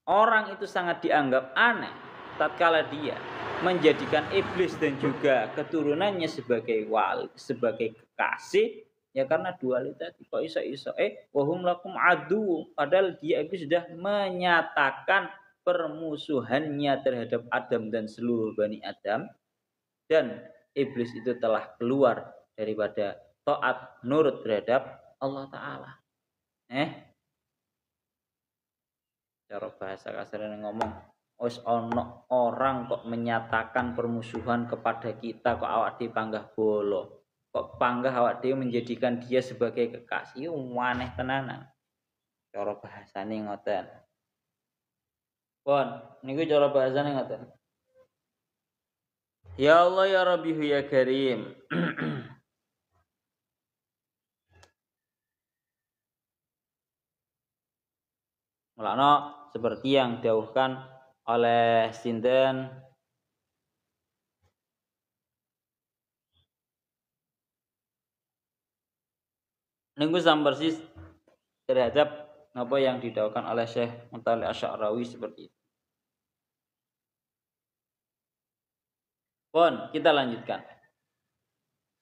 orang itu sangat dianggap aneh tatkala dia menjadikan iblis dan juga keturunannya sebagai wali, sebagai kekasih, ya karena dualitas. Kok iso-iso wahum lakum adu, padahal dia iblis sudah menyatakan permusuhannya terhadap Adam dan seluruh Bani Adam, dan iblis itu telah keluar daripada taat nurut terhadap Allah Ta'ala. Cara bahasa kasarnya ngomong, wis ono orang kok menyatakan permusuhan kepada kita, kok awak dhewe panggah bolo, kok panggah awak dhewe menjadikan dia sebagai kekasih, aneh tenanan. Cara bahasane ngoten. Pun niku cara bahasane ngoten. Ya Allah ya Rabbi ya Karim. Mulakno seperti yang didhawuhkan oleh sinten niku sama persis terhadap apa yang didhawuhkan oleh Syekh Mutal Asy'arawi seperti itu. Pun kita lanjutkan.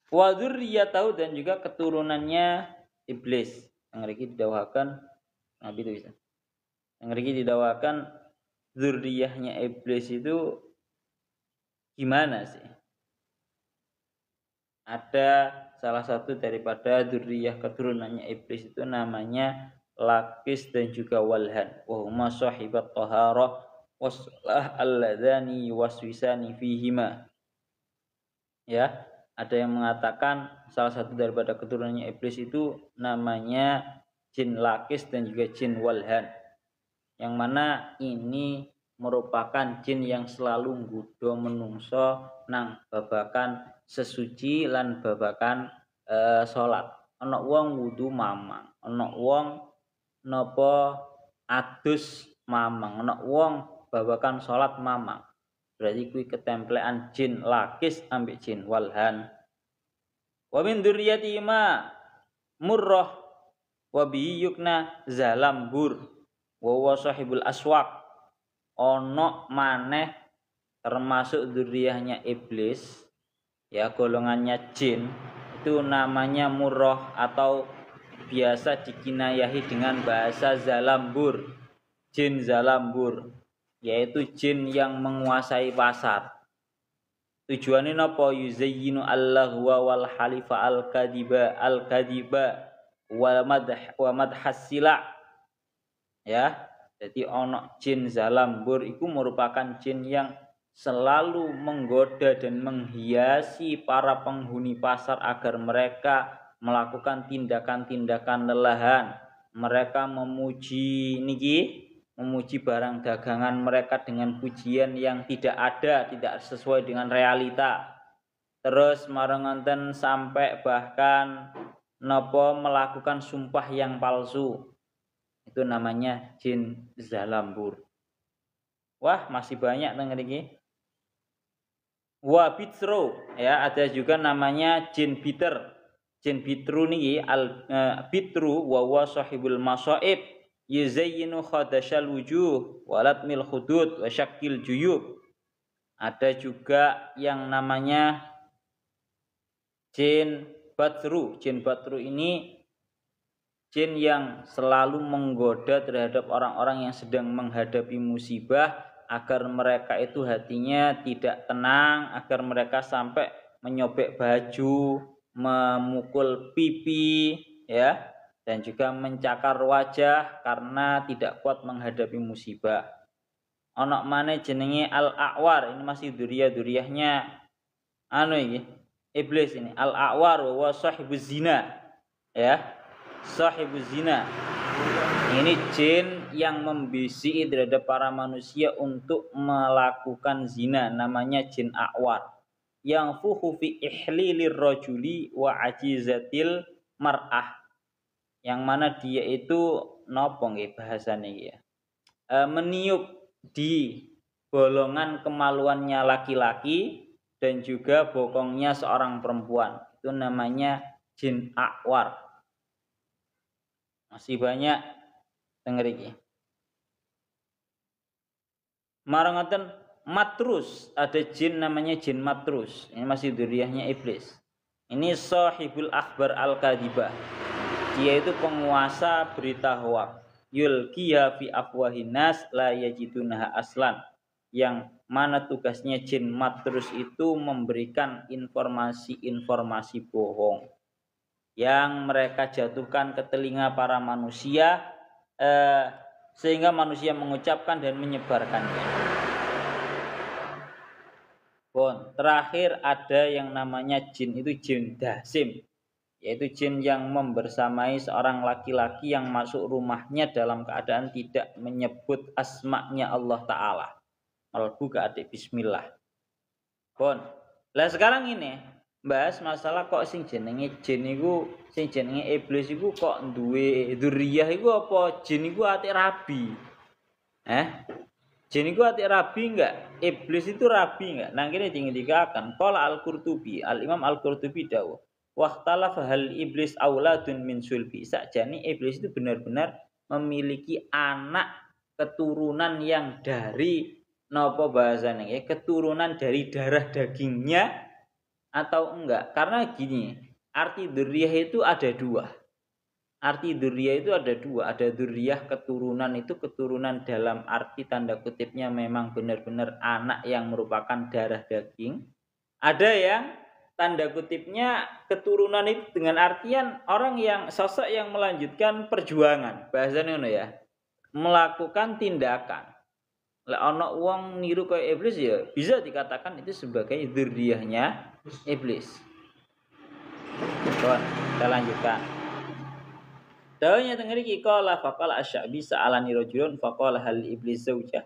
Wa dzurriyyatahu, dan juga keturunannya iblis. Yang mriki didhawuhkan Nabi itu bisa. Yang mriki didhawuhkan dzurriyyahnya iblis itu gimana sih? Ada salah satu daripada dzurriyyah keturunannya iblis itu namanya Lakis dan juga Walhan. Wa huma sahibat taharah waslah alladzani waswisani fihima. Ya, ada yang mengatakan salah satu daripada keturunannya iblis itu namanya jin Lakis dan juga jin Walhan. Yang mana ini merupakan jin yang selalu nggodha menungso nang babakan sesuci lan babakan salat. Ana wong wudu mamang, ana wong napa adus mamang, ana wong babakan salat mamang. Berarti kuwi ketemplean jin lakis ambek jin walhan. Wa min dzurriyyati ma murrah wa bi yukna zalambur wa huwa sahibul aswaq. Ono maneh termasuk dzurriyahnya iblis ya, golongannya jin itu namanya murrah atau biasa dikinayahi dengan bahasa zalambur. Jin zalambur yaitu jin yang menguasai pasar. Tujuannya napa? Yuzayyinu allahwa wal halifa al kadiba wa madhassila ya. Jadi ono jin zalambur itu merupakan jin yang selalu menggoda dan menghiasi para penghuni pasar agar mereka melakukan tindakan-tindakan lelahan. Mereka memuji barang dagangan mereka dengan pujian yang tidak ada, tidak sesuai dengan realita. Terus marengonten sampai bahkan nopo melakukan sumpah yang palsu. Itu namanya jin zalambur. Wah, masih banyak teng mriki. Wa bitru ya, ada juga namanya jin biter. Jin bitru niki bitru wa huwa sahibul masaib yuzayyinu khadashal wujuh walatmil khudud wa syakil juyub. Ada juga yang namanya jin batru. Jin batru ini jin yang selalu menggoda terhadap orang-orang yang sedang menghadapi musibah agar mereka itu hatinya tidak tenang, agar mereka sampai menyobek baju, memukul pipi ya, dan juga mencakar wajah karena tidak kuat menghadapi musibah. Ana maneh jenenge al-a'war, ini masih duriyah-duriyahnya iblis ini. Al-a'war wa sahibuz zina ya. Sahibuz zina. Ini jin yang membisiki terhadap para manusia untuk melakukan zina, namanya jin a'war. Yang fuhu fi ihlilir rajuli wa ajizatil mar'ah. Yang mana dia itu napa nggih bahasane ya. Meniup di bolongan kemaluannya laki-laki dan juga bokongnya seorang perempuan. Itu namanya jin a'war. Masih banyak denger iki. Marangoten matrus, ada jin namanya jin matrus. Ini masih dzurriyyahnya iblis. Ini sahibul akhbar al-kadibah. Dia itu penguasa berita hoak. Yulqiya fi afwahin nas la yajidunaha aslan. Yang mana tugasnya jin matrus itu memberikan informasi-informasi bohong yang mereka jatuhkan ke telinga para manusia sehingga manusia mengucapkan dan menyebarkannya. Terakhir ada yang namanya jin, itu jin dasim, yaitu jin yang membersamai seorang laki-laki yang masuk rumahnya dalam keadaan tidak menyebut asma'nya Allah Ta'ala. Mlebu ke adik bismillah. Lah sekarang ini bahas masalah kok sing jenenge jin iku, sing jenenge iblis iku kok duwe dzurriyah iku apa jin iku atik rabi? Jin iku atik rabi enggak? Iblis itu rabi enggak? Nang kene dingendikaken qala Al-Qurtubi, Al-Imam Al-Qurtubi dawuh, "Waqtalafa hal iblis auladun min sulbi." Sakjane iblis itu benar-benar memiliki anak keturunan yang dari napa bahasane nggih? Keturunan dari darah dagingnya atau enggak? Karena gini, arti dzurriyah itu ada dua. Arti dzurriyah itu ada dua. Ada dzurriyah keturunan, itu keturunan dalam arti tanda kutipnya memang benar-benar anak yang merupakan darah daging. Ada yang tanda kutipnya keturunan itu dengan artian orang yang sosok yang melanjutkan perjuangan. Bahasanya ngono ya. Melakukan tindakan. Lah ana wong niru kaya iblis ya bisa dikatakan itu sebagai dzurriyahnya iblis. Kita lanjutkan. Dawuhnya teng mriki qala faqala asy-sya'bi sa'alani rajulun faqala hal iblis zaujah.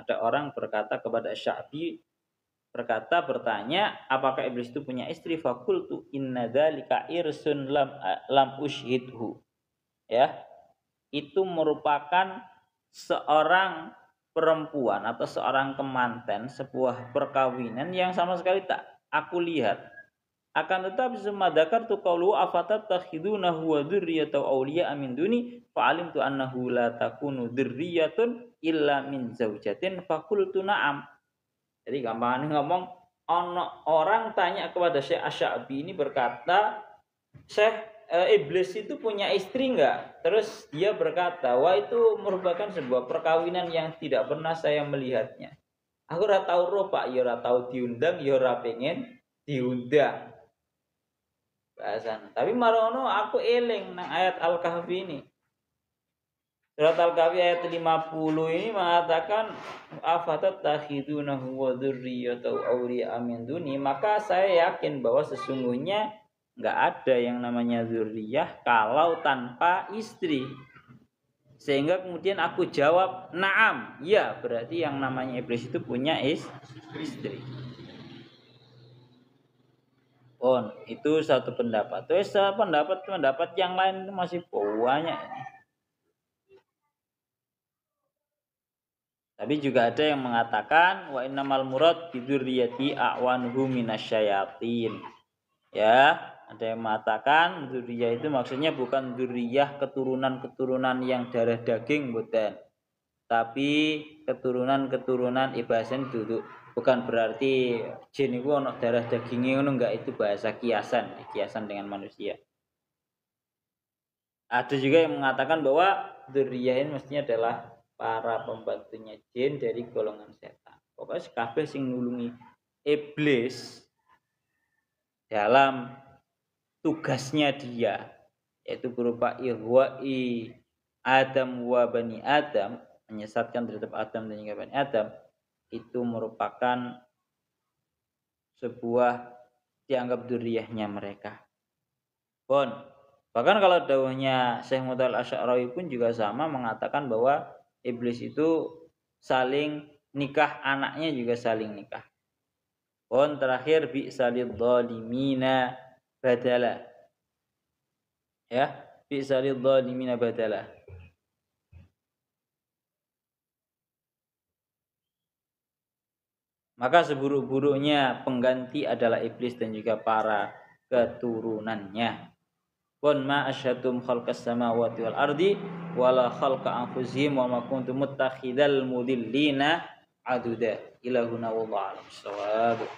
Ada orang berkata kepada Sya'bi, bertanya, apakah iblis itu punya istri? Fakultu inna dzalika irsun lam ushhidhu. Ya, itu merupakan seorang perempuan atau seorang kemanten, sebuah perkawinan yang sama sekali tak aku lihat. Akan tetapi semadakar tu qaulu afatattakhidunahu wa dzurriyyatahu awliya min duni fa'alimtu annahu la takunu dzurriyyatun illa min zaujatin faqultu na'am. Jadi gampang ngomong, orang tanya kepada Syekh Asy-Sya'bi ini berkata, Syekh, iblis itu punya istri enggak? Terus dia berkata, wah itu merupakan sebuah perkawinan yang tidak pernah saya melihatnya. Aku ora tau roh Pak, ya ora tau diundang, ya ora pengen diundang. Bahasan. Tapi marono aku eling nang ayat Al-Kahfi ini. Surat Al-Kahfi ayat 50 ini mengatakan afatattakhidunahu wa dzurriyyatahu awliya min duni, maka saya yakin bahwa sesungguhnya enggak ada yang namanya dzurriyah kalau tanpa istri. Sehingga kemudian aku jawab na'am, ya, berarti yang namanya iblis itu punya istri. Oh, itu satu pendapat. Terus pendapat yang lain itu masih banyak ini. Tapi juga ada yang mengatakan wa innamal murad bidzurriyyati a'wanuhu minasyayatin. Ya, ada yang mengatakan dzurriyyah itu maksudnya bukan dzurriyyah keturunan-keturunan yang darah daging bukan. Tapi keturunan-keturunan ibasan duduk. Bukan berarti jin itu ono darah dagingnya ngono, enggak, itu bahasa kiasan dengan manusia. Ada juga yang mengatakan bahwa dzurriyyah ini mestinya adalah para pembantunya jin dari golongan setan. Pokoknya kabeh sing nulungi iblis dalam tugasnya dia, yaitu berupa ihwa'i Adam wa bani Adam, menyesatkan terhadap Adam dan juga bani Adam, itu merupakan sebuah dianggap dzurriyyahnya mereka. Bahkan kalau dawuhnya Syekh Mutawal Asy'arawi pun juga sama, mengatakan bahwa iblis itu saling nikah, anaknya juga saling nikah. Terakhir bi'salid dhalimina badala. Ya, bi'salid dhalimina badala. Maka seburuk-buruknya pengganti adalah iblis dan juga para keturunannya. Ma asyhadum khalqas samawati wal ardi wala khalqa anfusihim wa ma kuntum muttakhidal mudillina aduda. Ilahuna wallahu a'lam.